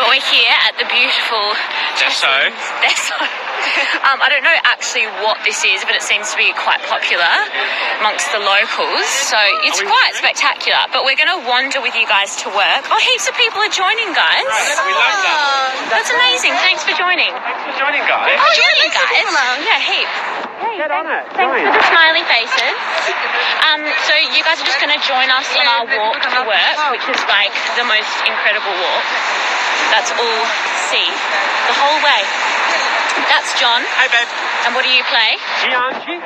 But we're here at the beautiful Deso. I don't know actually what this is, but it seems to be quite popular amongst the locals. So it's quite spectacular. But we're going to wander with you guys to work. Oh, heaps of people are joining, guys. Right, we love that. That's amazing. Thanks for joining. Thanks for joining, guys. Oh, joining, guys. Yeah, heaps. Get on it. Thanks for the smiley faces. So you guys are just going to join us on our walk to work, which is like the most incredible walk. That's all sea, the whole way. That's John. Hey, babe. And what do you play? Gianji.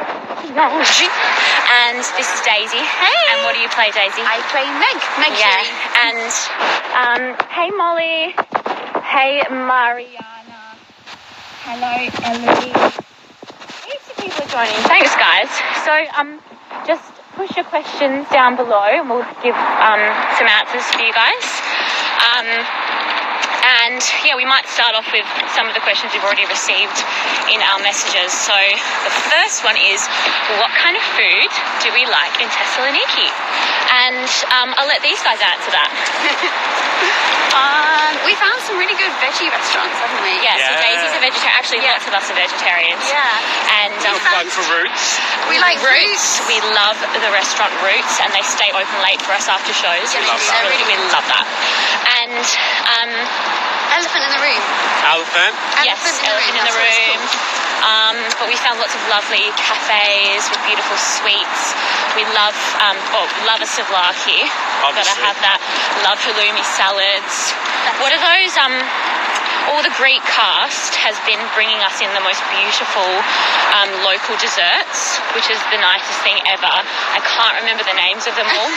And this is Daisy. Hey. And what do you play, Daisy? I play Meg. Yeah. And hey, Molly. Hey, Mariana. Hello, Ellie. Heaps of people are joining. Thanks, guys. So, just push your questions down below and we'll give some answers for you guys. And yeah, we might start off with some of the questions we've already received in our messages. So the first one is, what kind of food do we like in Thessaloniki? And I'll let these guys answer that. We found some really good veggie restaurants, haven't we? Yeah, so Daisy's a vegetarian. Actually, lots of us are vegetarians. Yeah. And Plug for Roots. We like Roots. We love the restaurant Roots, and they stay open late for us after shows. Yeah, we love that. And Elephant in the Room. Elephant. Yes, Elephant in the Room. But we found lots of lovely cafes with beautiful sweets. We love love a souvlaki. Gotta have that. Love halloumi salads. What are those? All the Greek cast has been bringing us in the most beautiful local desserts, which is the nicest thing ever. I can't remember the names of them all.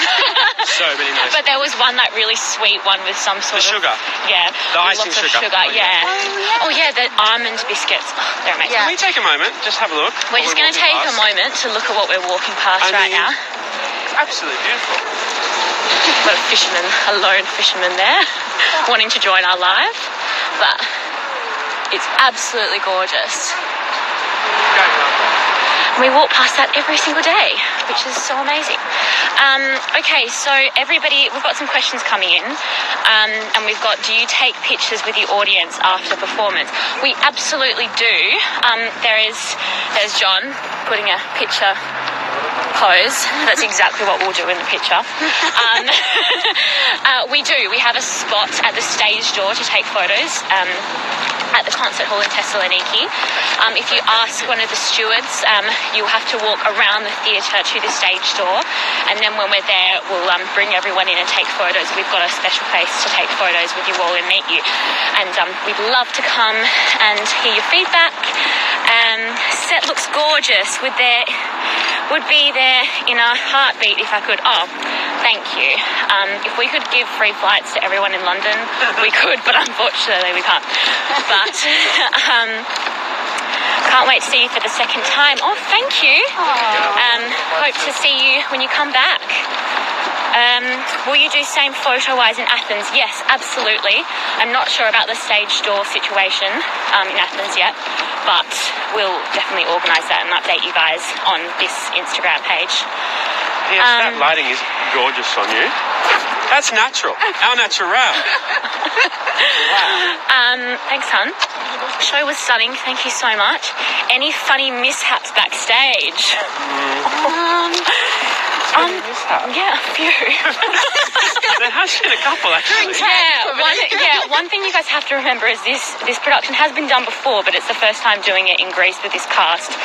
So many nice. But there was one, that really sweet one with some sort the sugar. Yeah. The icing lots of sugar. Yeah. Oh yeah, the almond biscuits. Oh, they're amazing. Can we take a moment? Just have a look. We're just going to take a moment to look at what we're walking past right now. It's absolutely beautiful. Got a lone fisherman there, wanting to join our live. But it's absolutely gorgeous. We walk past that every single day, which is so amazing. Okay, so everybody, we've got some questions coming in, and we've got, do you take pictures with the audience after performance? We absolutely do. There's John putting a picture pose. That's exactly what we'll do in the picture. We do. We have a spot at the stage door to take photos at the concert hall in Thessaloniki. If you ask one of the stewards, you'll have to walk around the theatre to the stage door, and then when we're there, we'll bring everyone in and take photos. We've got a special place to take photos with you all and meet you. And we'd love to come and hear your feedback. Set looks gorgeous. Would be there in a heartbeat if I could. Oh, thank you. If we could give free flights to everyone in London, we could, but unfortunately we can't. But can't wait to see you for the second time. Oh, thank you. Hope to see you when you come back. Will you do same photo-wise in Athens? Yes, absolutely. I'm not sure about the stage door situation in Athens yet, but we'll definitely organise that and update you guys on this Instagram page. Yes, that lighting is gorgeous on you. That's natural. Our natural. Wow. Thanks, hun. Show was stunning. Thank you so much. Any funny mishaps backstage? Yeah, a few. There has been a couple, actually. One thing you guys have to remember is this production has been done before, but it's the first time doing it in Greece with this cast,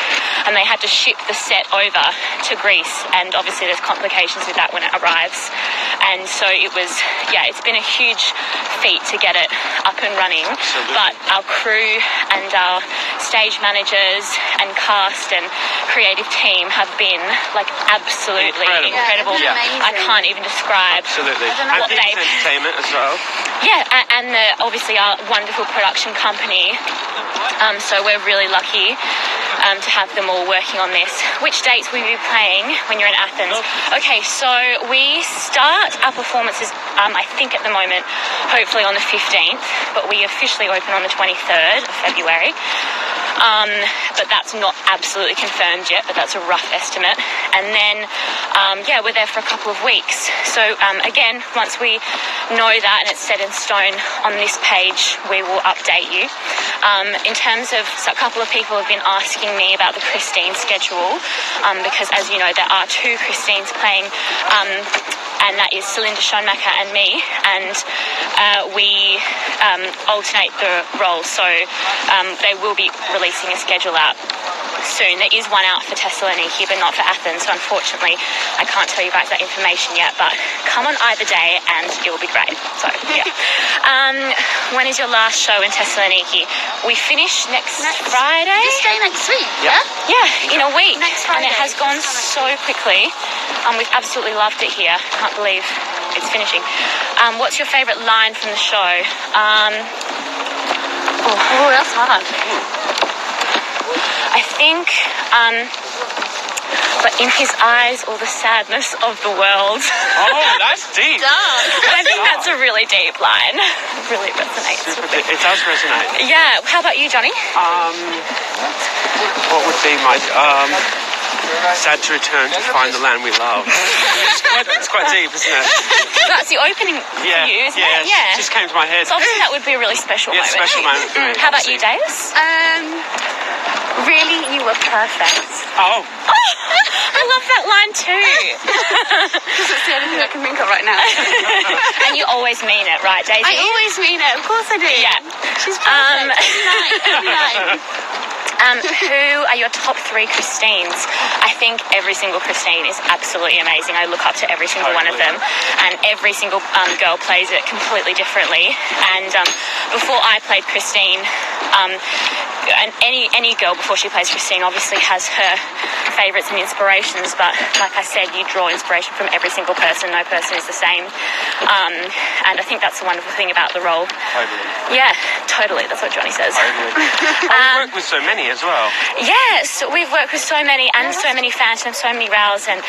and they had to ship the set over to Greece, and obviously there's complications with that when it arrives. And so it's been a huge feat to get it up and running. Absolutely. But our crew and our stage managers and cast and creative team have been like absolutely incredible. Yeah, I can't even describe. Absolutely. What and they've entertainment as well. Yeah, and obviously our wonderful production company. So we're really lucky to have them all working on this. Which dates will you be playing when you're in Athens? Okay, so we start our performances, I think at the moment, hopefully on the 15th, but we officially open on the 23rd of February. but that's not absolutely confirmed yet, but that's a rough estimate. And then, we're there for a couple of weeks. So again, once we know that and it's set in stone on this page, we will update you. In terms of, so a couple of people have been asking me about the Christine schedule, because as you know, there are two Christines playing, and that is Celinda Schoenmaker and me, and we alternate the roles, so they will be releasing a schedule out soon. There is one out for Thessaloniki, but not for Athens, so unfortunately I can't tell you guys that information yet, but come on either day and it will be great. So yeah. When is your last show in Thessaloniki? We finish next Friday. This day next week, yeah? Yeah, in a week. Next Friday. And it has gone so quickly. We've absolutely loved it here. Can't believe it's finishing. What's your favourite line from the show? That's hard. I think, but in his eyes, all the sadness of the world. Oh, that's deep. I think that's a really deep line. It really resonates. Super deep. It does resonate. Yeah. How about you, Johnny? What would be my... sad to return to find the land we love. It's quite deep, isn't it? That's the opening for you, isn't it? Yeah. It just came to my head. So obviously that would be a really special moment. Special moment for me. How about you, Davis? Really, you were perfect. Oh. I love that line too. Because it's the only thing I can think of right now. And you always mean it, right, Daisy? I always mean it. Of course I do. Yeah. She's perfect. Every night. Who are your top three Christines? I think every single Christine is absolutely amazing. I look up to every single one of them, and every single girl plays it completely differently. And before I played Christine, and any girl before she plays Christine obviously has her favourites and inspirations, but like I said, you draw inspiration from every single person. No person is the same, and I think that's the wonderful thing about the role. Totally. Yeah, totally. That's what Johnny says. Totally. We work with so many as well. Yes, we've worked with so many, and so many Phantoms, so many Rows, and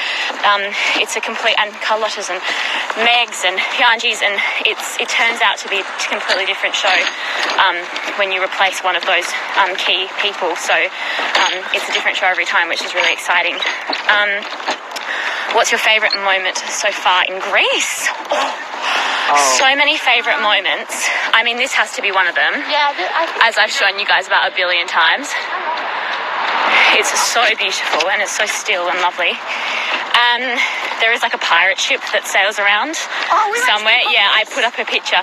it's a complete, and Carlottas and Megs and Yanjis, and it turns out to be a completely different show when you replace one of those key people. So it's a different show every time, which is really exciting. What's your favourite moment so far in Greece? So many favourite moments. I mean, this has to be one of them. Yeah, as I've shown you guys about a billion times. It's so beautiful and it's so still and lovely. There is like a pirate ship that sails around somewhere. Yeah, I put up a picture.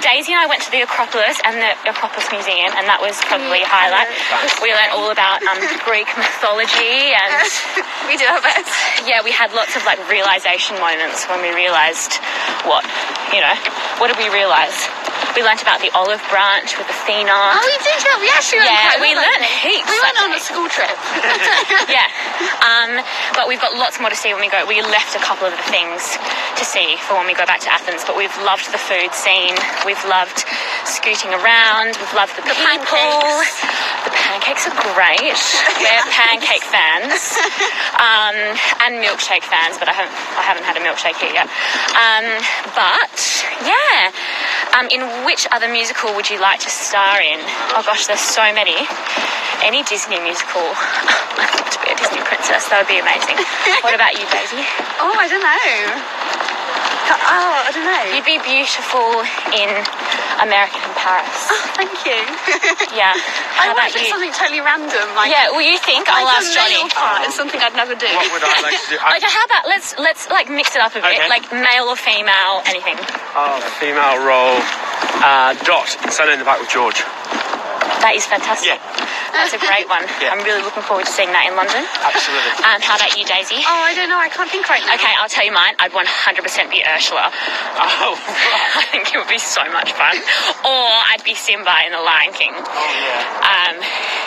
Daisy and I went to the Acropolis and the Acropolis Museum, and that was probably a highlight. We learned all about Greek mythology, and we did our best. Yeah, we had lots of like realization moments when we realized what did we realize? We learnt about the olive branch with Athena. Oh, we did. We actually learned heaps. We went on a school trip. Yeah. But we've got lots more to see when we go. We left a couple of the things to see for when we go back to Athens, but we've loved the food scene. We've loved scooting around. We've loved the people. Pancakes. The pancakes are great. We're pancake fans. And milkshake fans, but I haven't had a milkshake here yet. But yeah. In which other musical would you like to star in? Oh gosh, there's so many. Any Disney musical. I'd love to be a Disney princess. That would be amazing. What about you, Daisy? Oh, I don't know. I don't know. You'd be beautiful in American in Paris. Oh, thank you. Yeah. I How about want you? something totally random. Like, Yeah, well, you think? I'll ask Johnny. Part is something I'd never do. What would I like to do? Like, how about let's like mix it up a bit. Okay. Like male or female, anything. Female role. Dot. Sunday in the Back with George. That is fantastic. Yeah. That's a great one. Yeah. I'm really looking forward to seeing that in London. Absolutely. How about you, Daisy? Oh, I don't know. I can't think right now. Okay, I'll tell you mine. I'd 100% be Ursula. Oh, I think it would be so much fun. Or I'd be Simba in The Lion King. oh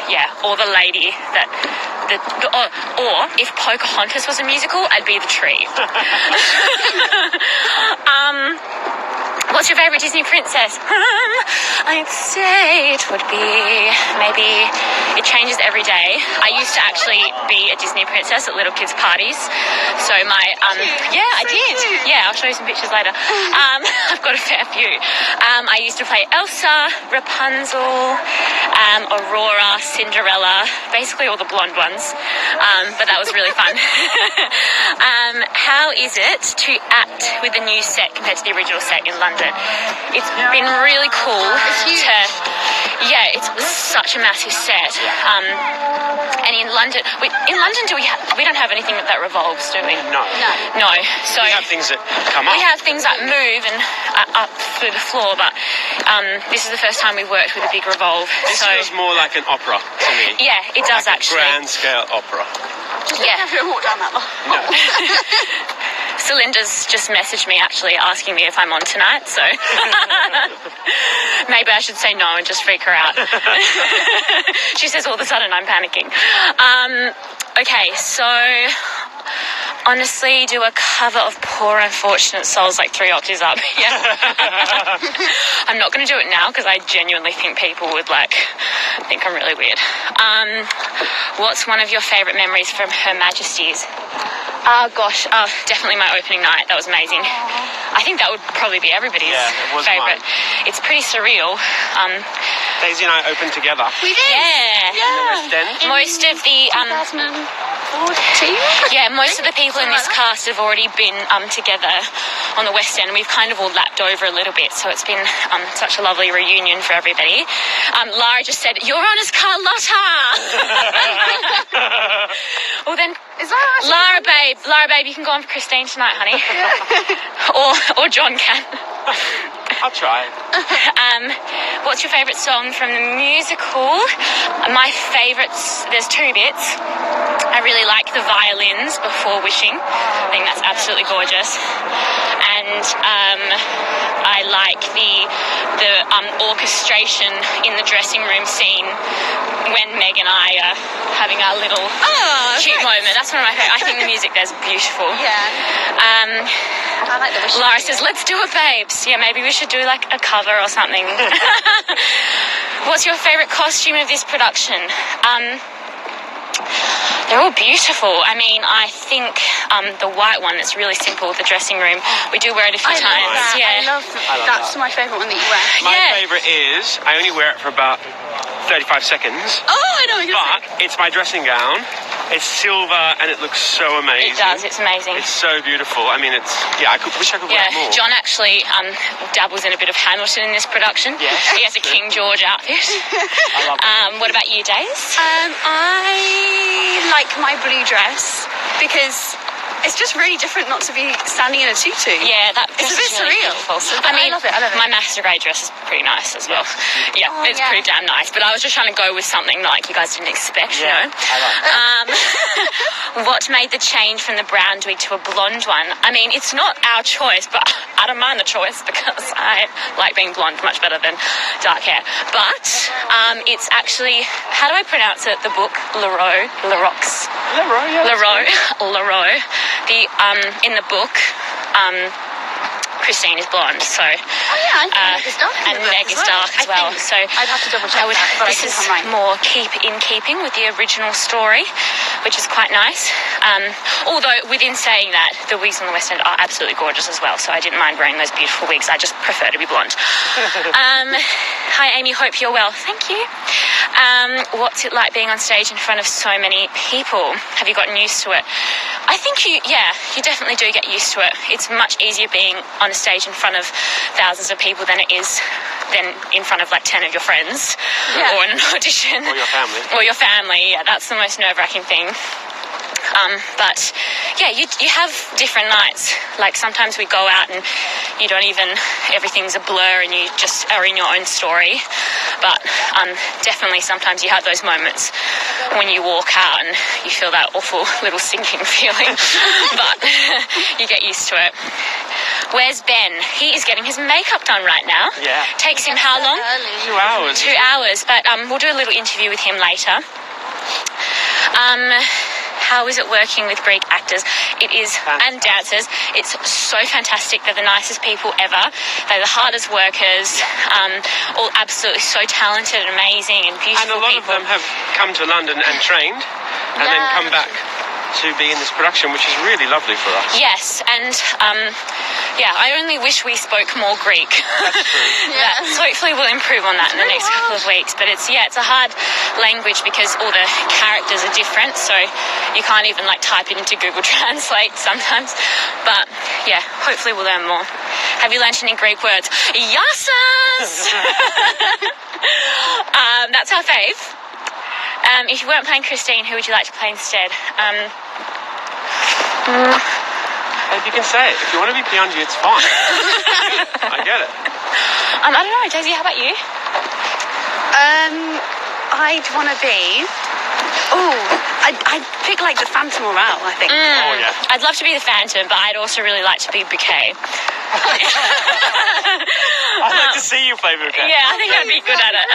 yeah. Or the lady that... Or if Pocahontas was a musical, I'd be the tree. What's your favourite Disney princess? I'd say it would be maybe, it changes every day. I used to actually be a Disney princess at little kids' parties. So my, yeah, I did. Cute. Yeah, I'll show you some pictures later. I've got a fair few. I used to play Elsa, Rapunzel, Aurora, Cinderella, basically all the blonde ones. But that was really fun. How is it to act with the new set compared to the original set in London? It's been really cool. It's huge. Yeah, it's such a massive set. And in London, we don't have anything that revolves, do we? No. No. So We have things that come up. we have things that move and up through the floor, but this is the first time we've worked with a big revolve. This So feels more like an opera to me. yeah, it does Like a actually. grand scale opera. Yeah. Have to walk down that line. No. Celinda's just messaged me actually asking me if I'm on tonight, so maybe I should say no and just freak her out. She says all of a sudden I'm panicking. Okay, so honestly, do a cover of Poor Unfortunate Souls like 3 octaves up. Yeah. I'm not going to do it now because I genuinely think people would think I'm really weird. What's one of your favourite memories from Her Majesty's? Oh gosh, definitely my opening night. That was amazing. I think that would probably be everybody's Yeah, it was favourite. mine. It's pretty surreal. Daisy and I opened together. We did. Yeah. West End. Most of the 2014? yeah, most of the people in this cast have already been together on the West End. We've kind of all lapped over a little bit, so it's been such a lovely reunion for everybody. Lara just said, "You're on as Carlotta." Well then, Is that Lara babe, you can go on for Christine tonight, honey. or John can. I'll try. What's your favourite song from the musical? My favourites, there's 2 bits. I really like the violins before Wishing. I think that's absolutely gorgeous. And I like the orchestration in the dressing room scene when Meg and I are having our little cute moment. That's one of my favourite. I think the music there's beautiful. Yeah. I like the Wish. Lara says, "Let's do it, babes." Yeah, maybe we should do like a cover or something. What's your favourite costume of this production? They're all beautiful. I mean, I think the white one that's really simple, the dressing room, we do wear it a few I times. love that. Yeah. I love that's that. my favourite one that you wear. My Yeah. favourite is, I only wear it for about 35 seconds, Oh, I know what you're but saying. it's my dressing gown. It's silver and it looks so amazing. It does. It's amazing. It's so beautiful. I mean, I wish I could wear Yeah, it more. John actually dabbles in a bit of Hamilton in this production. Yes, He has a King George outfit. I love it. What about you, Days? I like my blue dress because it's just really different not to be standing in a tutu. Yeah, that It's a dress bit is really surreal. beautiful. So I mean, I love it. my master grade dress is pretty nice as well. Yeah, Oh, it's yeah. pretty damn nice. But I was just trying to go with something like you guys didn't expect, you know? I like it. What made the change from the brown wig to a blonde one? I mean, it's not our choice, but I don't mind the choice because I like being blonde much better than dark hair. But it's actually, how do I pronounce it? The book, Leroux. In the book, Christine is blonde, so Oh yeah, I think Meg is dark. in and the book Meg is dark as I well. think. So I'd have to double check that, but I this think is I'm right. more keeping with the original story, which is quite nice. Although within saying that, the wigs on the West End are absolutely gorgeous as well, so I didn't mind wearing those beautiful wigs. I just prefer to be blonde. Hi Amy, hope you're well. Thank you. What's it like being on stage in front of so many people? Have you gotten used to it? I think you definitely do get used to it. It's much easier being on a stage in front of thousands of people than it is in front of like 10 of your friends or in an audition. Or your family. Or your family, yeah, that's the most nerve-wracking thing. But yeah, you have different nights. Like sometimes we go out and you don't even, everything's a blur and you just are in your own story. But definitely sometimes you have those moments when you walk out and you feel that awful little sinking feeling. But you get used to it. Where's Ben? He is getting his makeup done right now. Yeah. Takes him how long? 2 hours. 2 hours, but we'll do a little interview with him later. how is it working with Greek actors? It is, and dancers. It's so fantastic. They're the nicest people ever. They're the hardest workers. All absolutely so talented and amazing and beautiful. And a lot people. of them have come to London and trained, and then come back to be in this production, which is really lovely for us. Yes, and I only wish we spoke more Greek. That's true. So hopefully we'll improve on that in the next couple of weeks. But it's a hard language because all the characters are different, so you can't even type it into Google Translate sometimes. But yeah, hopefully we'll learn more. Have you learnt any Greek words? Yassas! That's our fave. If you weren't playing Christine, who would you like to play instead? You can say it. If you want to be Piangi, it's fine. I get it. I don't know, Daisy, how about you? I'd want to be... I'd pick the Phantom or Owl, I think. Oh, yeah. I'd love to be the Phantom, but I'd also really like to be Bouquet. I'd like to see you play Bouquet. Yeah, I think I'd be good at it.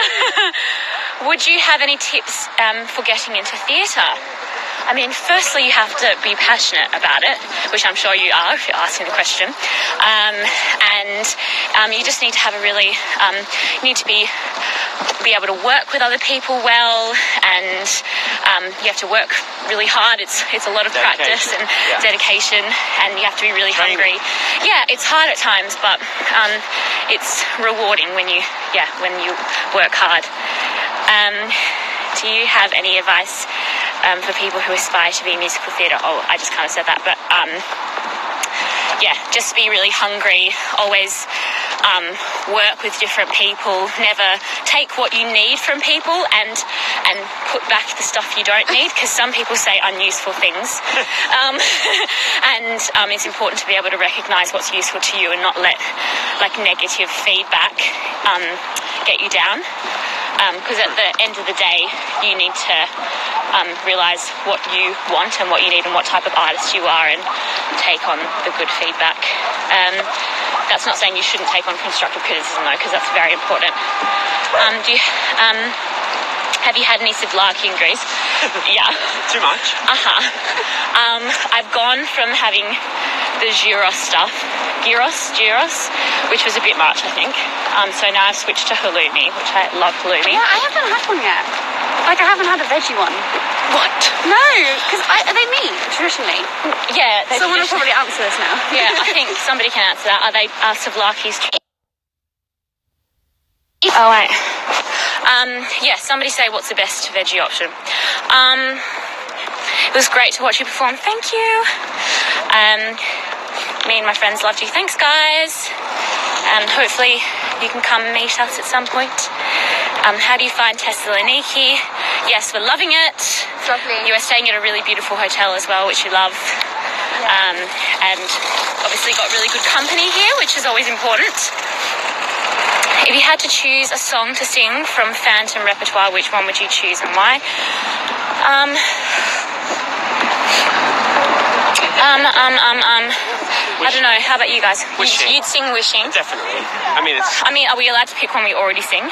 Would you have any tips for getting into theatre? I mean, firstly, you have to be passionate about it, which I'm sure you are if you're asking the question. And you just need to have you need to be able to work with other people well, and you have to work really hard. It's a lot of practice and dedication, and you have to be really hungry. Yeah, it's hard at times, but it's rewarding when you work hard. Do you have any advice for people who aspire to be in musical theatre? Oh, I just kind of said that, but just be really hungry. Always work with different people. Never take what you need from people and put back the stuff you don't need, because some people say unuseful things. And it's important to be able to recognise what's useful to you and not let negative feedback get you down. Because at the end of the day, you need to realise what you want and what you need and what type of artist you are, and take on the good feedback. That's not saying you shouldn't take on constructive criticism, though, because that's very important. Have you had any souvlaki in Greece? Yeah. Too much? I've gone from having the gyros stuff, gyros, which was a bit much, I think. So now I've switched to halloumi, which I love halloumi. Yeah, I haven't had one yet. I haven't had a veggie one. What? No, because are they meat, traditionally? Yeah. Someone will probably answer this now. Yeah, I think somebody can answer that. Are they souvlakis? Oh, wait. Somebody say what's the best veggie option. It was great to watch you perform. Thank you. Me and my friends loved you. Thanks, guys. Hopefully you can come meet us at some point. How do you find Thessaloniki? Yes, we're loving it. It's lovely. You are staying at a really beautiful hotel as well, which you love. And obviously got really good company here, which is always important. If you had to choose a song to sing from Phantom repertoire, which one would you choose and why? I don't know. How about you guys? Wishing. You'd sing Wishing. Definitely. Are we allowed to pick one we already sing?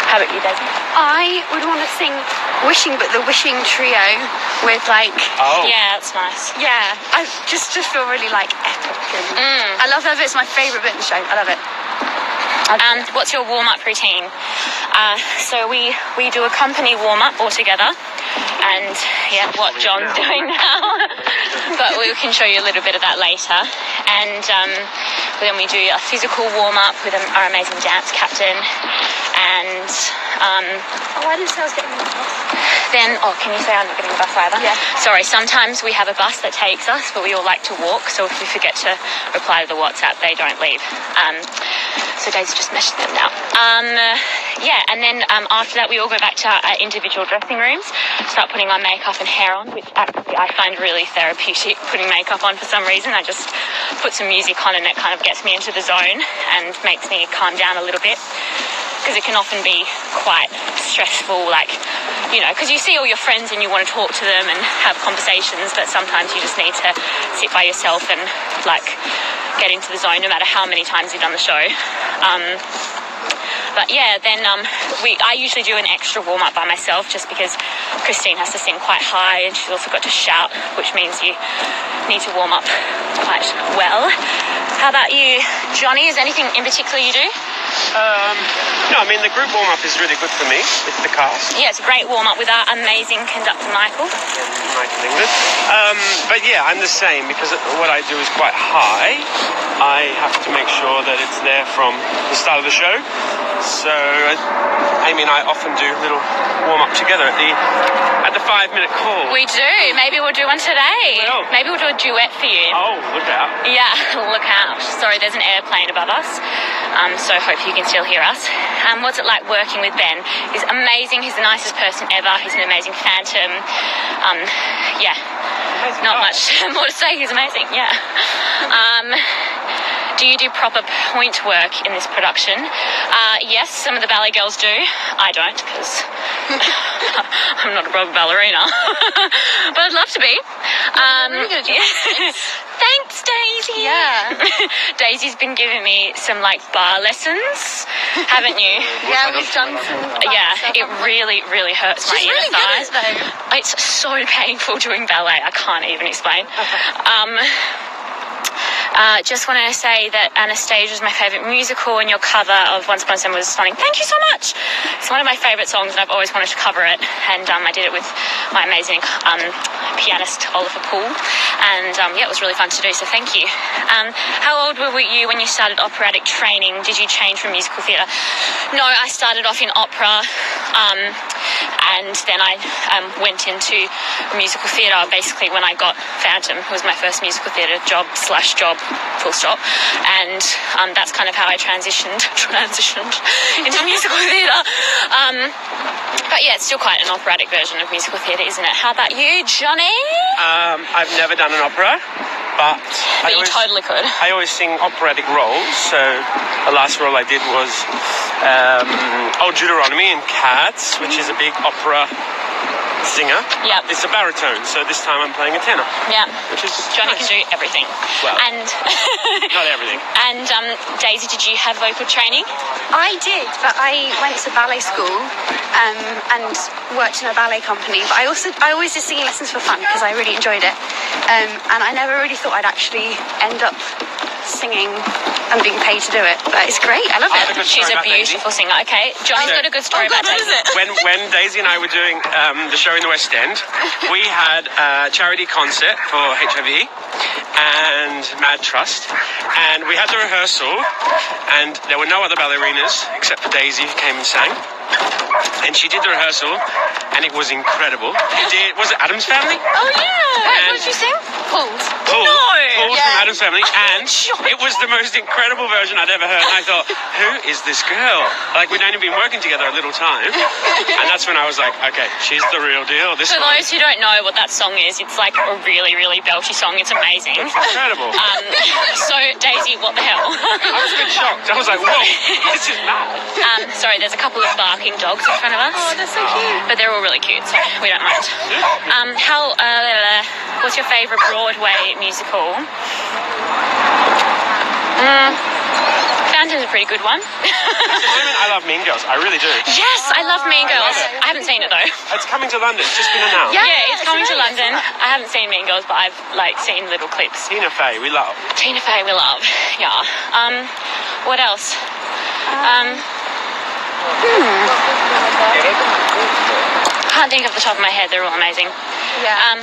How about you, Daisy? I would want to sing Wishing, but the Wishing trio with Oh. Yeah, that's nice. Yeah, I just feel really epic. And I love that bit. It's my favourite bit in the show. I love it. What's your warm-up routine? So we do a company warm-up all together, and what John's doing now. But we can show you a little bit of that later. And then we do a physical warm-up with our amazing dance captain. And I didn't say I was getting the bus. then, can you say I'm not getting the bus either? Yeah. Sorry, sometimes we have a bus that takes us, but we all like to walk, so if we forget to reply to the WhatsApp, they don't leave. So Daisy just messaged them now. And then after that, we all go back to our individual dressing rooms, start putting our makeup and hair on, which actually I find really therapeutic, putting makeup on for some reason. I just put some music on and it kind of gets me into the zone and makes me calm down a little bit. Because it can often be quite stressful, because you see all your friends and you want to talk to them and have conversations, but sometimes you just need to sit by yourself and get into the zone no matter how many times you've done the show. But yeah, then I usually do an extra warm-up by myself just because Christine has to sing quite high and she's also got to shout, which means you need to warm up quite well. How about you, Johnny? Is there anything in particular you do? No, I mean, the group warm-up is really good for me with the cast. Yeah, it's a great warm-up with our amazing conductor, Michael. Michael England. But yeah, I'm the same because what I do is quite high. I have to make sure that it's there from the start of the show. So Amy and I often do little warm-up together at the 5-minute call. We do. Maybe we'll do one today. Well. Maybe we'll do a duet for you. Oh, look out. Yeah, look out. Sorry, there's an airplane above us, so hope you can still hear us. What's it like working with Ben? He's amazing. He's the nicest person ever. He's an amazing Phantom. Yeah, not much more to say. He's amazing, yeah. Do you do proper point work in this production? Yes, some of the ballet girls do. I don't, because I'm not a proper ballerina. But I'd love to be. Really good job. Thanks, Daisy. Yeah. Daisy's been giving me some bar lessons, haven't you? Yeah, we've done some. Yeah, it really, really hurts my She's inner really good thighs. at it, though. It's so painful doing ballet. I can't even explain. Just want to say that Anastasia is my favourite musical, and your cover of Once Upon a Time was stunning. Thank you so much. It's one of my favourite songs, and I've always wanted to cover it. And I did it with my amazing pianist Oliver Poole, and yeah, it was really fun to do. So thank you. How old were you when you started operatic training? Did you change from musical theatre? No, I started off in opera, and then I went into musical theatre. Basically, when I got Phantom, it was my first musical theatre job, full stop, and that's kind of how I transitioned into musical theatre. But yeah, it's still quite an operatic version of musical theatre, isn't it? How about you, Johnny? I've never done an opera, but You totally could. I always sing operatic roles. So the last role I did was Old Deuteronomy in Cats, which is a big opera singer. Yep. It's a baritone, so this time I'm playing a tenor. Yeah. Which is Johnny nice. can do everything. Well, And not everything. and Daisy, did you have vocal training? I did, but I went to ballet school and worked in a ballet company. But I always did singing lessons for fun because I really enjoyed it. And I never really thought I'd actually end up singing and being paid to do it. But it's great. I love I have a it. good She's story a about Daisy. beautiful singer. Okay, Johnny's got a good story about Daisy. When Daisy and I were doing the show in the West End, we had a charity concert for HIV and Mad Trust, and we had the rehearsal, and there were no other ballerinas except for Daisy, who came and sang. And she did the rehearsal, and it was incredible. Was it Addams Family? Oh yeah. And- What did you sing? Pulled. Pulled from Yeah. Addams Family, and it was the most incredible version I'd ever heard. And I thought, who is this girl? We'd only been working together a little time, and that's when I was like, okay, she's the real deal. This For one, those who don't know what that song is, it's a really, really belchy song. It's amazing. incredible. So Daisy, what the hell? I was a bit shocked. I was like, whoa, this is mad. Sorry, there's a couple of barking dogs in front of us. Oh, that's so cute. But they're all really cute, so we don't mind. What's your favourite Broadway musical? Phantom's a pretty good one. At the moment, I love Mean Girls. I really do. Yes, I love Mean Girls. love it. I haven't seen it though. It's coming to London. It's just been announced. Yeah, it's coming to amazing. London. I haven't seen Mean Girls, but I've seen little clips. Tina Fey, we love. Tina Fey, we love. Yeah. What else? Can't think off the top of my head. They're all amazing. Yeah.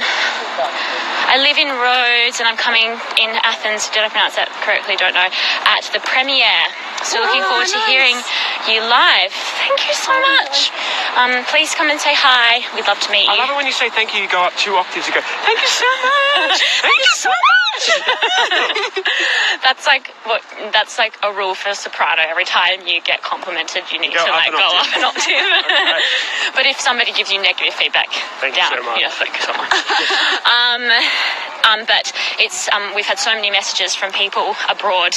I live in Rhodes and I'm coming in Athens, did I pronounce that correctly? Don't know. At the premiere. So looking forward to nice. hearing you live. Thank you so much. Please come and say hi. We'd love to meet I you. love it when you say thank you, you go up 2 octaves, you go, thank you so much. Thank you so much. That's like a rule for soprano. Every time you get complimented, you need Go to up an go up octave. an octave. But if somebody gives you negative feedback, Thank you down. so much. Yeah, thank you so much. But it's we've had so many messages from people abroad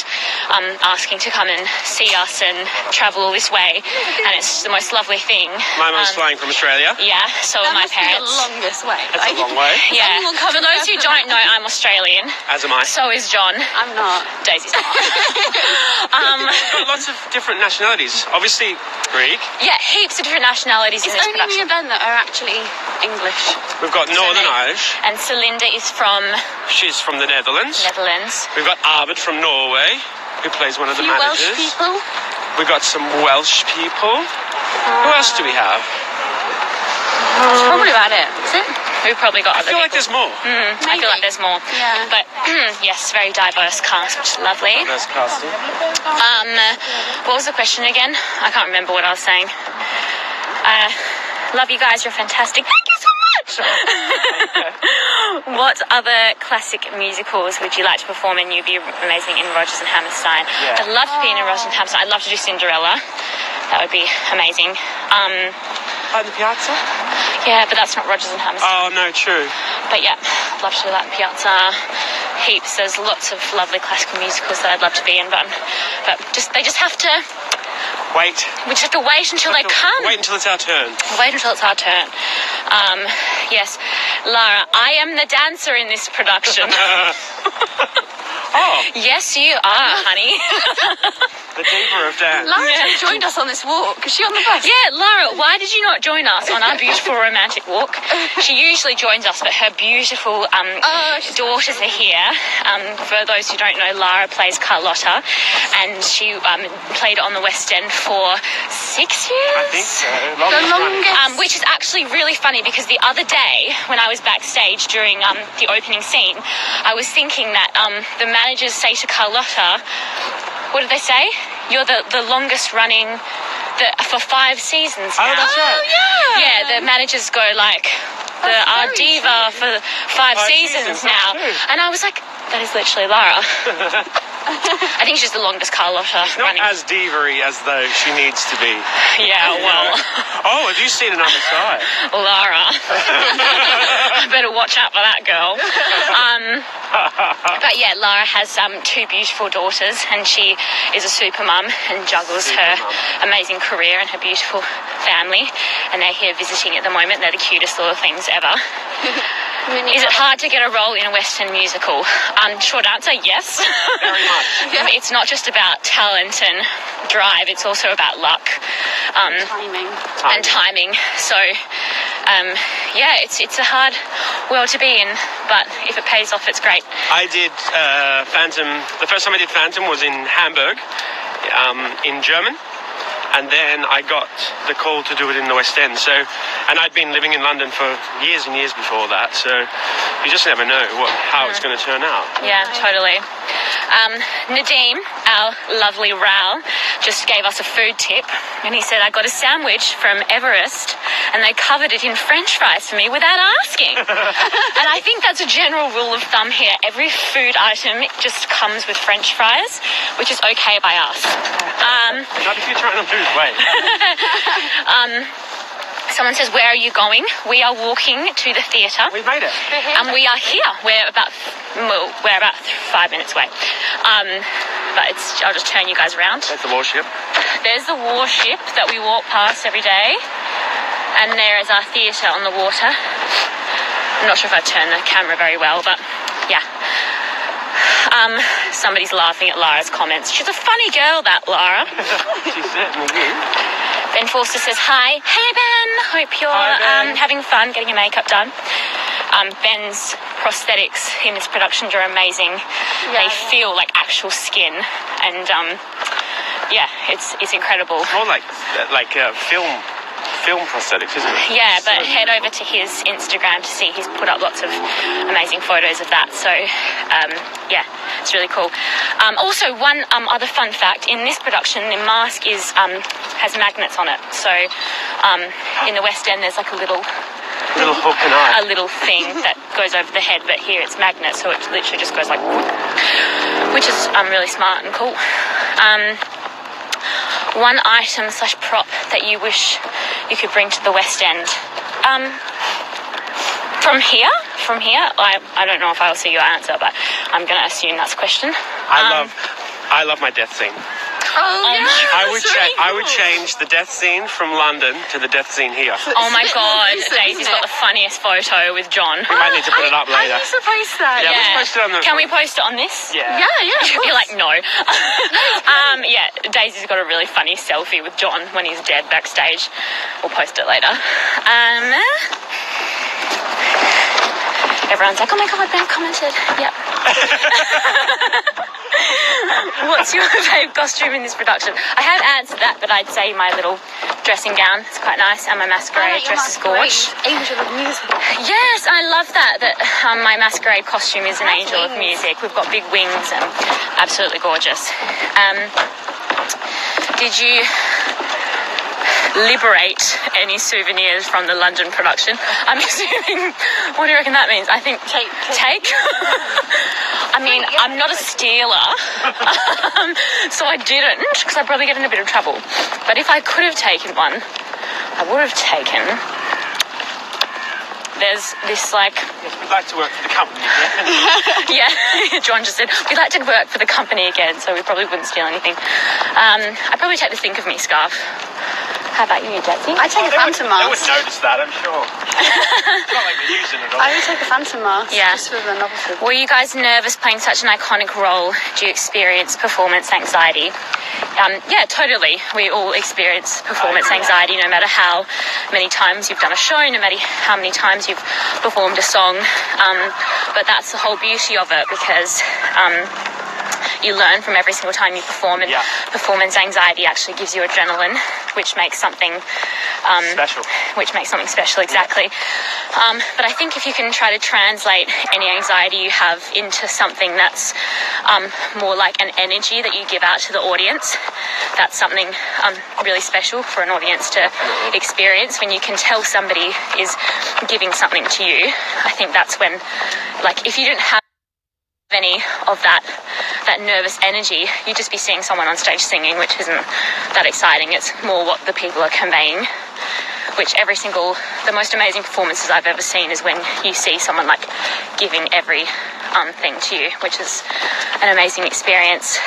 asking to come and see us and travel all this way, and it's the most lovely thing. My mum's flying from Australia. Yeah, so are my That must be the parents. longest way. That's a long way. Yeah. anyone coming For those who over don't know, I'm Australian. As am I. So is John. I'm not. Daisy's not. We've got lots of different nationalities. Obviously, Greek. Yeah, heaps of different nationalities in It's this only me production. and Ben that are actually English. We've got Northern Irish. And Celinda is from She's from the Netherlands. Netherlands. We've got Arvid from Norway, who plays one of A the few Welsh managers. people. We've got some Welsh people. Who else do we have? That's probably about it. Is it? We've probably got I other feel like people. there's more. I feel like there's more. Yeah. But yes, very diverse cast, which is lovely. There's casting. What was the question again? I can't remember what I was saying. Love you guys, you're fantastic. Thank you so much! What other classic musicals would you like to perform in? You'd be amazing in Rodgers and Hammerstein. Yeah. I'd love to be in a Rodgers and Hammerstein. I'd love to do Cinderella. That would be amazing. At the Piazza? Yeah, but that's not Rodgers and Hammerstein. Oh, no, true. But yeah, I'd love to do that in Piazza. Heaps. There's lots of lovely classical musicals that I'd love to be in, but they just have to. Wait. We just have to wait until they come. Wait until it's our turn. Wait until it's our turn. Yes, Lara, I am the dancer in this production. Oh, Yes, you are, honey. the diva of dance. Lara joined us on this walk. Is she on the bus? Yeah, Lara, why did you not join us on our beautiful romantic walk? She usually joins us, but her beautiful daughters are here. For those who don't know, Lara plays Carlotta, and she played on the West End for 6 years. I think so. The longest. Which is actually really funny because the other day when I was backstage during the opening scene, I was thinking that the managers say to Carlotta, what did they say? You're the longest running for 5 seasons now. Oh, that's right. Yeah, the managers go like, our very diva for 5 seasons, seasons now. that's true. And I was like, that is literally Lara. I think she's the longest Carlotta Not running. as diva-y as though she needs to be. Yeah, well, Oh, have you seen another side? Lara. I better watch out for that girl. But yeah, Lara has 2 beautiful daughters, and she is a super mum and juggles her amazing career and her beautiful family. And they're here visiting at the moment. They're the cutest little things ever. Is it hard to get a role in a West End musical? Short answer, yes. Very much. It's not just about talent and drive, it's also about luck Timing. and timing. So, yeah, it's a hard world to be in, but if it pays off, it's great. I did Phantom. The first time I did Phantom was in Hamburg, in German. And then I got the call to do it in the West End. So, and I'd been living in London for years and years before that. So you just never know how it's going to turn out. Yeah, totally. Nadeem, our lovely Ral, just gave us a food tip, and he said, I got a sandwich from Everest and they covered it in French fries for me without asking. And I think that's a general rule of thumb here. Every food item just comes with French fries, which is okay by us. Not if you're trying to lose weight. Someone says, where are you going? We are walking to the theatre. We've made it. And we are here. We're about 5 minutes away. But I'll just turn you guys around. That's the warship. There's the warship that we walk past every day. And there is our theatre on the water. I'm not sure if I've turned the camera very well, but yeah. Somebody's laughing at Lara's comments. She's a funny girl, that Lara. She certainly is. Ben Forster says, hi. Hey, Ben. Hope you're Hi, Ben. having fun getting your makeup done. Ben's prosthetics in this production are amazing. They feel like actual skin. And, yeah, it's incredible. More like film prosthetics, isn't it? Yeah, but head over to his Instagram to see. He's put up lots of amazing photos of that. So, yeah, it's really cool. Also, one other fun fact, in this production, the mask has magnets on it. So, in the West End, there's like a little Little hook and eye. little thing that goes over the head, but here it's magnet, so it literally just goes like, which is really smart and cool. One item / prop that you wish you could bring to the West End. From here, I don't know if I'll see your answer, but I'm going to assume that's a question. I love my death scene. I would change the death scene from London to the death scene here. Oh my God, Daisy's got the funniest photo with John. We might need to put it up later. I used to post that. Yeah, let's post it on the... Can we post it on this? Yeah. You're like, no. Yeah, Daisy's got a really funny selfie with John when he's dead backstage. We'll post it later. Everyone's like, oh my God, Ben commented. Yep. What's your favourite costume in this production? I have answered that, but I'd say my little dressing gown. It's quite nice, and my masquerade dress is gorgeous. Angel of music. Yes, I love that my masquerade costume is an angel of music. We've got big wings and absolutely gorgeous. Did you liberate any souvenirs from the London production? I'm assuming, what do you reckon that means? I think take? I mean, I'm not a stealer, so I didn't, because I'd probably get in a bit of trouble. But if I could have taken one, I would have taken... There's this, like... Yes, we'd like to work for the company again. Yeah, John just said, we'd like to work for the company again, so we probably wouldn't steal anything. I'd probably take the Think of Me scarf. How about you, Daisy? I take a Phantom mask. They would notice that, I'm sure. It's not like we're using it all. I would take a Phantom mask. Yeah. Just for the novelty. Were you guys nervous playing such an iconic role? Do you experience performance anxiety? Yeah, totally. We all experience performance anxiety, no matter how many times you've done a show, no matter how many times you've performed a song. But that's the whole beauty of it, because you learn from every single time you perform, and performance anxiety actually gives you adrenaline, which makes something special. Which makes something special, exactly. But I think if you can try to translate any anxiety you have into something that's more like an energy that you give out to the audience, that's something really special for an audience to experience. When you can tell somebody is giving something to you, I think that's when, like, if you didn't have any of that nervous energy, you'd just be seeing someone on stage singing, which isn't that exciting. It's more what the people are conveying, which the most amazing performances I've ever seen is when you see someone like giving every thing to you, which is an amazing experience.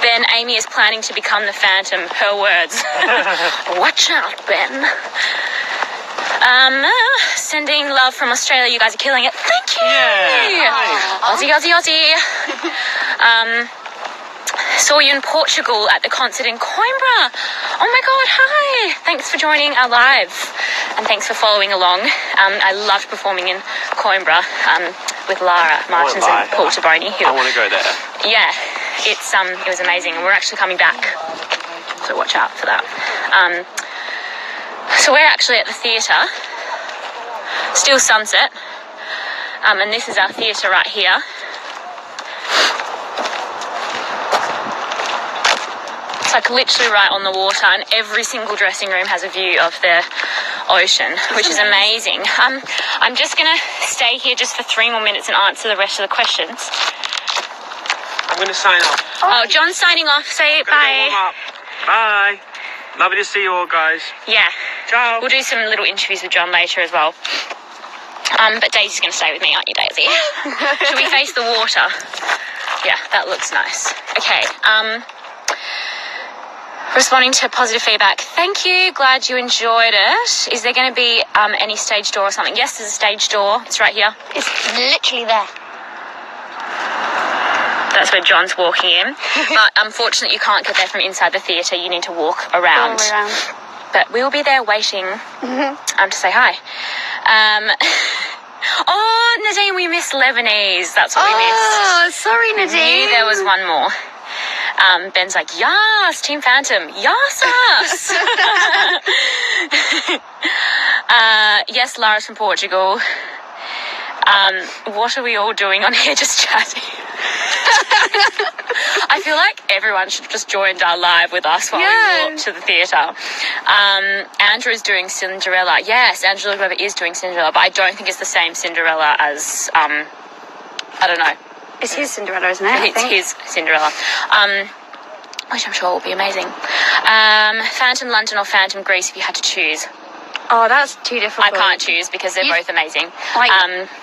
Ben, Amy is planning to become the Phantom, her words. Watch out, Ben. Sending love from Australia. You guys are killing it. Thank you. Yeah. Aussie, Aussie, Aussie. Saw you in Portugal at the concert in Coimbra. Oh my God, hi. Thanks for joining our live, and thanks for following along. I loved performing in Coimbra with Lara Martins and Paul Taboni. I want to go there. Yeah, it was amazing, and we're actually coming back, so watch out for that. So we're actually at the theatre, still sunset, and this is our theatre right here. It's like literally right on the water, and every single dressing room has a view of the ocean, which is amazing. I'm just going to stay here just for 3 more minutes and answer the rest of the questions. I'm going to sign off. Oh, John's signing off. Say bye. Bye. Lovely to see you all, guys. Yeah. Ciao. We'll do some little interviews with John later as well. But Daisy's going to stay with me, aren't you, Daisy? Should we face the water? Yeah, that looks nice. Okay. Responding to positive feedback. Thank you. Glad you enjoyed it. Is there going to be any stage door or something? Yes, there's a stage door. It's right here. It's literally there. That's where John's walking in. But unfortunately, you can't get there from inside the theatre. You need to walk around. All the way around. But we will be there waiting to say hi. Oh, Nadine, we missed Lebanese. That's what we missed. Oh, sorry, Nadine. Knew there was one more. Ben's like, yes, Team Phantom, yes, us. Yes, Lara's from Portugal. What are we all doing on here just chatting? I feel like everyone should have just joined our live with us while we walk to the theatre. Andrew's doing Cinderella. Yes, Angela Glover is doing Cinderella, but I don't think it's the same Cinderella as, I don't know. It's his Cinderella, isn't it? It's his Cinderella. which I'm sure will be amazing. Phantom London or Phantomgreece if you had to choose. Oh, that's too difficult. I can't choose because they're both amazing.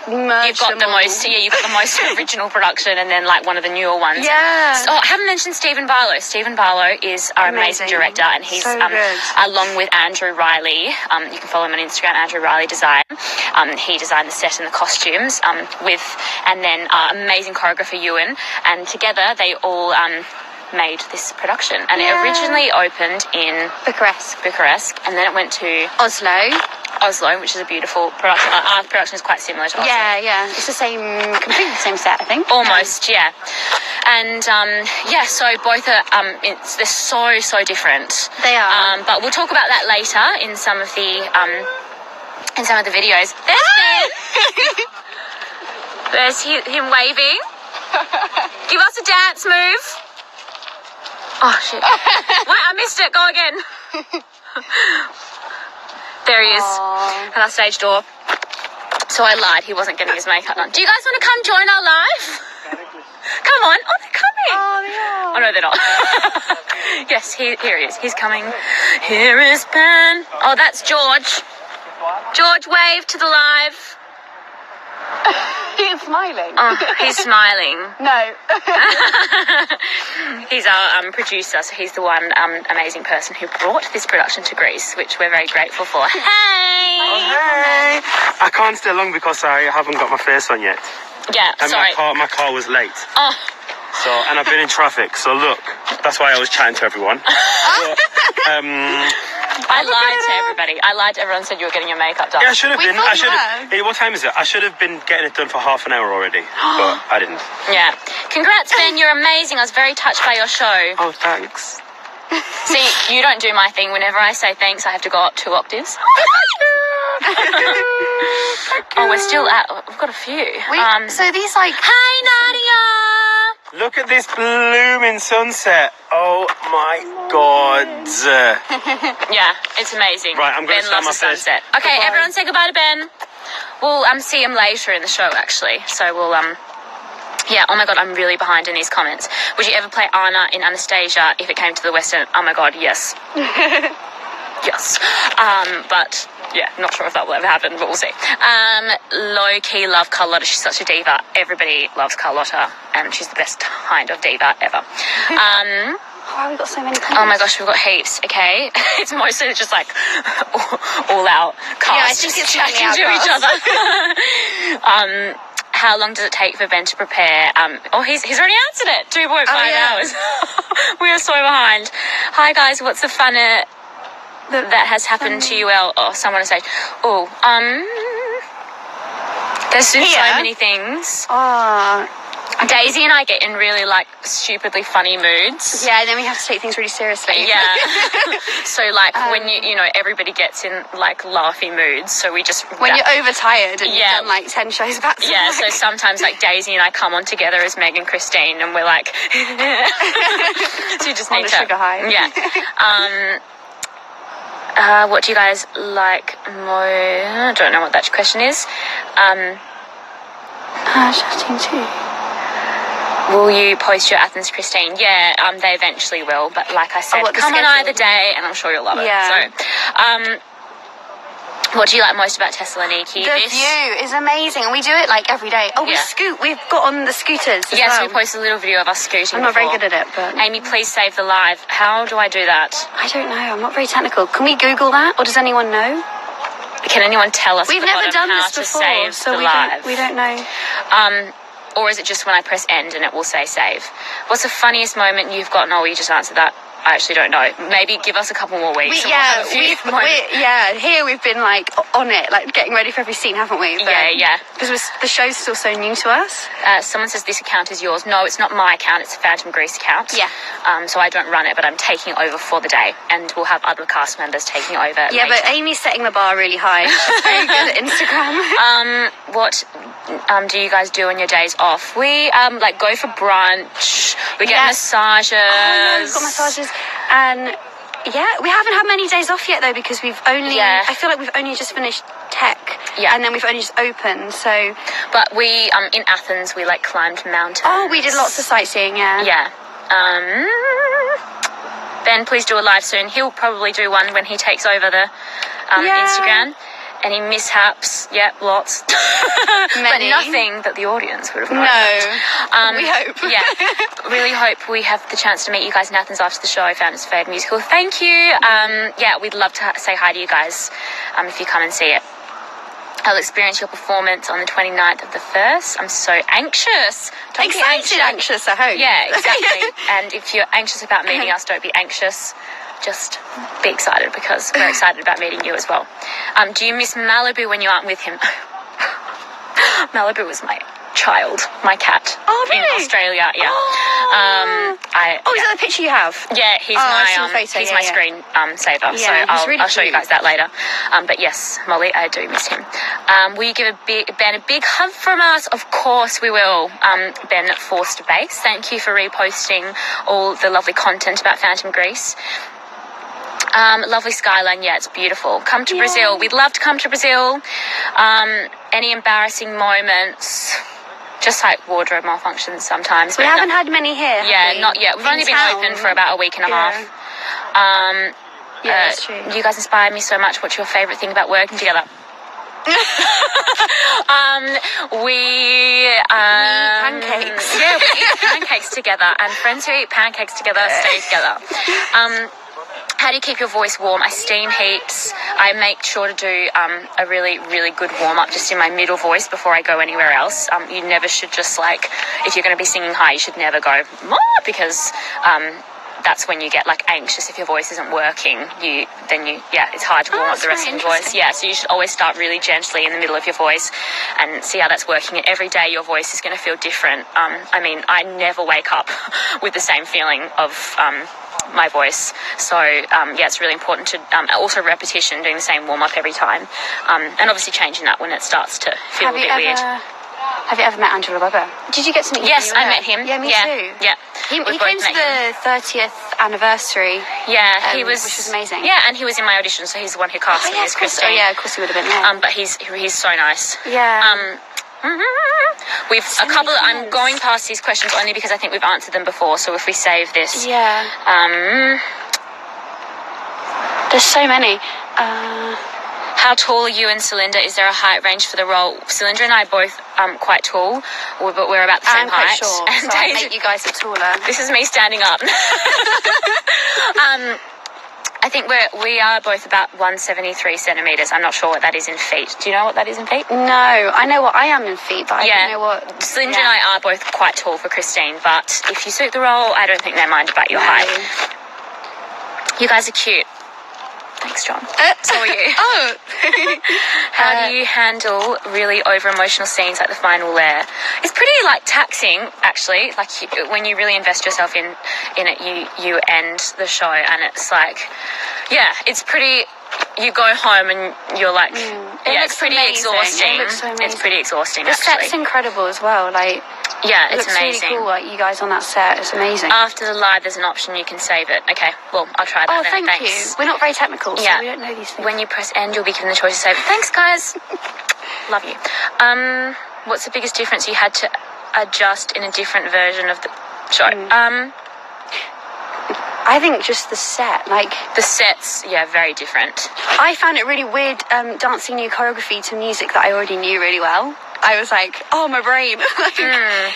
Merge you've got them the most, all. you've got the most original production, and then like one of the newer ones. Yeah. Oh, I haven't mentioned Stephen Barlow. Stephen Barlow is our amazing director, and he's so good. along with Andrew Riley. You can follow him on Instagram, Andrew Riley Design. He designed the set and the costumes and then amazing choreographer Ewan, and together they all made this production, and it originally opened in Bucharest, and then it went to Oslo, which is a beautiful production. Our production is quite similar to Oslo. Yeah, it's the same, completely the same set, I think. Almost, yeah. And so both are they're so different. They are. But we'll talk about that later in some of the videos. There's Ben. There's him waving. Give us a dance move. Oh, shit. Wait, I missed it. Go again. There he is at our stage door. So I lied. He wasn't getting his makeup done. Do you guys want to come join our live? Come on. Oh, they're coming. Oh, they are. Oh, no, they're not. Yes, here he is. He's coming. Here is Ben. Oh, that's George. George, wave to the live. He's smiling. Oh, he's smiling. No. He's our producer, so he's the one amazing person who brought this production to Greece, which we're very grateful for. Hey! Hey! I can't stay long because I haven't got my face on yet. Yeah, and sorry. my car was late. Oh. So, and I've been in traffic, so look, that's why I was chatting to everyone. But, I lied to everybody. I lied to everyone, said you were getting your makeup done. Yeah, I should have been. thought I you should were. have. Hey, what time is it? I should have been getting it done for half an hour already, but I didn't. Yeah. Congrats, Ben. You're amazing. I was very touched by your show. Oh, thanks. See, you don't do my thing. Whenever I say thanks, I have to go up 2 octaves. Oh, we're still at... We've got a few. So these like... Hi, Nadia! Look at this blooming sunset. Oh my god. Yeah, it's amazing. Right, I'm going Ben to loves my the sunset. face. Okay, Goodbye. everyone say goodbye to Ben. We'll see him later in the show, actually. So we'll yeah. Oh my god, I'm really behind in these comments. Would you ever play Anna in Anastasia if it came to the West End? Oh my god, yes. Yes. But yeah, not sure if that will ever happen, but we'll see. Low key love Carlotta. She's such a diva. Everybody loves Carlotta, and she's the best kind of diva ever. Wow, we've got so many comments. Oh my gosh, we've got heaps. Okay, it's mostly just like all out cast. Yeah, I think it's chatting mainly to our each other. How long does it take for Ben to prepare? He's already answered it. 2.5 hours. We are so behind. Hi guys, what's the fun that has happened to you? Someone say, there's been so many things. Daisy and I get in really like stupidly funny moods. Yeah, then we have to take things really seriously. Yeah. So like when you know everybody gets in like laughy moods, so we just When you're overtired and you've done like 10 shows back to yeah, back. so sometimes like Daisy and I come on together as Meg and Christine, and we're like, so you just On need the to sugar high. Yeah. What do you guys like more? I don't know what that question is. Chatting too. Will you post your Athens Christine? Yeah, they eventually will. But like I said, the come on schedule? either day, and I'm sure you'll love it. Yeah. So, what do you like most about Thessaloniki? The view is amazing, and we do it like every day. Yeah. We've got on the scooters as Yes, well. we posted a little video of us scooting. I'm not very before. good at it, but... Amy, please save the live. How do I do that? I don't know, I'm not very technical. Can we Google that, or does anyone know? Can anyone tell us? We've at the never bottom done how this to before, save so the we live? don't know. Or is it just when I press end and it will say save? What's the funniest moment you've gotten? Oh, you just answered that. I actually don't know. Maybe give us a couple more weeks. Here we've been like on it, like getting ready for every scene, haven't we? Yeah. Because the show's still so new to us. Someone says this account is yours. No, it's not my account. It's a Phantomgreece account. Yeah. So I don't run it, but I'm taking over for the day, and we'll have other cast members taking over. Yeah, later. but Amy's setting the bar really high. She's very good at Instagram. What do you guys do on your days off? We like go for brunch. We get massages. Oh, no, we've got massages. And yeah, we haven't had many days off yet though, because we've only, I feel like we've only just finished tech. Yeah. And then we've only just opened, so. But we, in Athens, we like climbed mountains. Oh, we did lots of sightseeing, yeah. Yeah. Ben, please do a live soon. He'll probably do one when he takes over the Instagram. Any mishaps? Yep, lots. But nothing that the audience would have known. No. We hope. Yeah. Really hope we have the chance to meet you guys in Athens after the show. Fountains of Fade Musical. Thank you. Yeah, we'd love to say hi to you guys if you come and see it. I'll experience your performance on the 29th of the 1st. I'm so anxious. Don't be anxious, I hope. Yeah, exactly. And if you're anxious about meeting us, don't be anxious. Just be excited because we're excited about meeting you as well. Do you miss Malibu when you aren't with him? Malibu was my child, my cat in Australia. Yeah. Is that the picture you have? Yeah, he's my screen saver. So I'll show you guys that later. But yes, Molly, I do miss him. Will you give Ben a big hug from us? Of course we will. Ben Forster Base, thank you for reposting all the lovely content about Phantomgreece. Lovely skyline, yeah, it's beautiful. Come to Brazil. We'd love to come to Brazil. Any embarrassing moments? Just like wardrobe malfunctions sometimes. We haven't had many here. Yeah, not yet. We've only been open for about a week and a half. Yeah, that's true. You guys inspire me so much. What's your favourite thing about working together? We eat pancakes. Yeah, we eat pancakes together, and friends who eat pancakes together stay together. How do you keep your voice warm? I steam heaps. I make sure to do a really, really good warm-up just in my middle voice before I go anywhere else. You never should just if you're going to be singing high, you should never go, because that's when you get anxious if your voice isn't working. It's hard to warm up the rest of your voice. Yeah, so you should always start really gently in the middle of your voice and see how that's working. And every day your voice is going to feel different. I never wake up with the same feeling of my voice. So it's really important to also repetition, doing the same warm up every time, and obviously changing that when it starts to feel a bit weird. Have you ever met Angela Weber? Did you get to meet him? Yes, I met him. Yeah, me too. Yeah. He came to the 30th anniversary. Yeah, he was, which was amazing. Yeah, and he was in my audition, so he's the one who cast me as Christine. Oh yeah, of course he would have been. Yeah. But he's so nice. Yeah. We've so a couple. I'm going past these questions only because I think we've answered them before. So if we save this, there's so many. How tall are you and Celinda? Is there a height range for the role? Celinda and I are both quite tall, but we're about the same height. I'm quite short, and so I make you guys look taller. This is me standing up. I think we are both about 173 centimetres. I'm not sure what that is in feet. Do you know what that is in feet? No, I know what I am in feet, but I don't know what... Celinda and I are both quite tall for Christine, but if you suit the role, I don't think they mind about your height. You guys are cute. Thanks, John. So are you. How do you handle really over-emotional scenes like the final lair? It's pretty taxing, actually. When you really invest yourself in it, you end the show, and it's it's pretty. You go home and you're it's pretty exhausting. It's pretty exhausting. The set's incredible as well. It's amazing. Really cool, you guys on that set. It's amazing. After the live, there's an option you can save it. Okay, well, I'll try that then. Thank you. We're not very technical, so we don't know these things. When you press end, you'll be given the choice to save it. Thanks, guys. Love you. What's the biggest difference you had to adjust in a different version of the show? I think just the set, the sets, very different. I found it really weird dancing new choreography to music that I already knew really well. I was my brain.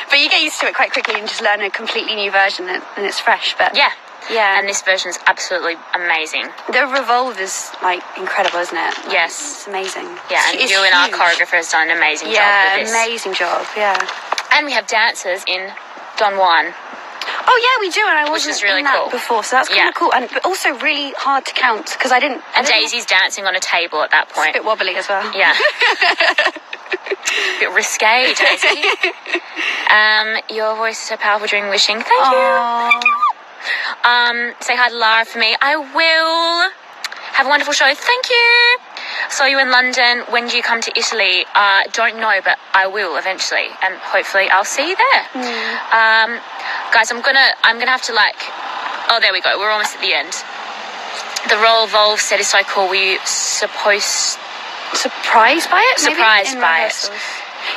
But you get used to it quite quickly and just learn a completely new version and it's fresh. But yeah. And this version is absolutely amazing. The revolve is incredible, isn't it? Yes, it's amazing. Yeah, and you and our choreographer has done an amazing job with this. Amazing job. Yeah. And we have dancers in Don Juan. Oh yeah, we do, and I wasn't really in that cool before, so that's kind of cool, but also really hard to count because I didn't. And Daisy's dancing on a table at that point. It's a bit wobbly as well. Yeah. A bit risque, Daisy. Your voice is so powerful during wishing. Thank you. Say hi to Lara for me. I will. Have a wonderful show. Thank you. Saw you in London. When do you come to Italy? Don't know, but I will eventually, and hopefully I'll see you there. Guys, I'm gonna have to oh, there we go. We're almost at the end. The role Volve said is so cool. Were you surprised by it? Surprised by it.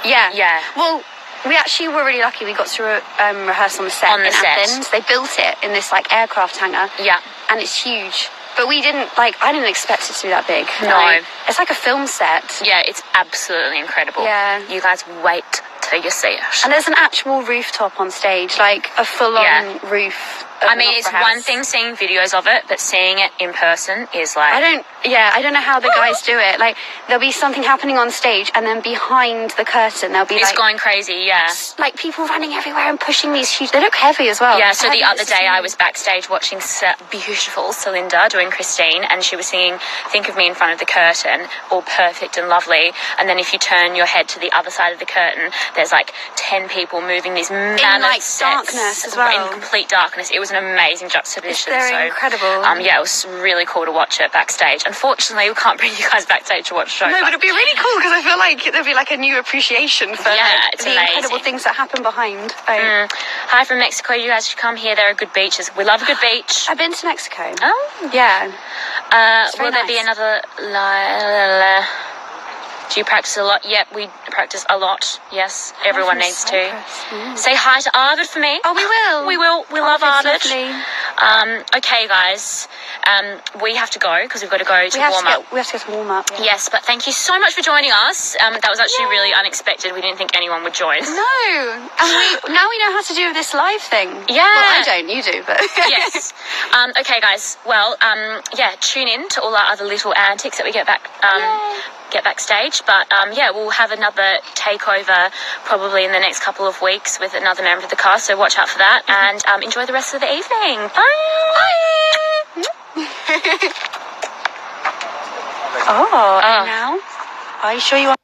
Yeah. Well, We actually were really lucky. We got to rehearse on the set in Athens. They built it in this like aircraft hangar. Yeah. And it's huge. But we didn't, like, I didn't expect it to be that big. No. Like, it's like a film set. Yeah, it's absolutely incredible. Yeah. You guys wait till you see it. And there's an actual rooftop on stage, like a full-on roof. I mean, it's one thing seeing videos of it, but seeing it in person is like... I don't know how the guys do it. Like, there'll be something happening on stage, and then behind the curtain, there'll be It's going crazy, yeah. Like, people running everywhere and pushing these huge... They look heavy as well. Yeah, so the other day I was backstage watching beautiful Celinda doing Christine, and she was singing Think of Me in front of the curtain, all perfect and lovely. And then if you turn your head to the other side of the curtain, there's like 10 people moving these mammoth in like sets, darkness as well. In complete darkness. It was an amazing juxtaposition. They're incredible. Yeah, it was really cool to watch it backstage. Unfortunately, we can't bring you guys backstage to watch the show. No, but it'd be really cool because I feel like there'd be like a new appreciation for it's the amazing. incredible things that happen behind. Hi from Mexico. You guys should come here. There are good beaches. We love a good beach. I've been to Mexico. Oh, yeah. Will there be another? Do you practice a lot? Yep, we practice a lot. Yes, everyone needs to. Say hi to Arvid for me. Oh, we will. We will. We love Arvid. Lovely. Okay, guys. We have to go because we've got to go to warm up. We have to go to warm up. Yeah. Yes, but thank you so much for joining us. That was actually really unexpected. We didn't think anyone would join. No, and now we know how to do this live thing. Yeah. Well, I don't. You do, but yes. Okay, guys. Well, tune in to all our other little antics that we get backstage. But we'll have another takeover probably in the next couple of weeks with another member of the cast. So watch out for that and enjoy the rest of the evening. Bye. And now, are you sure you want?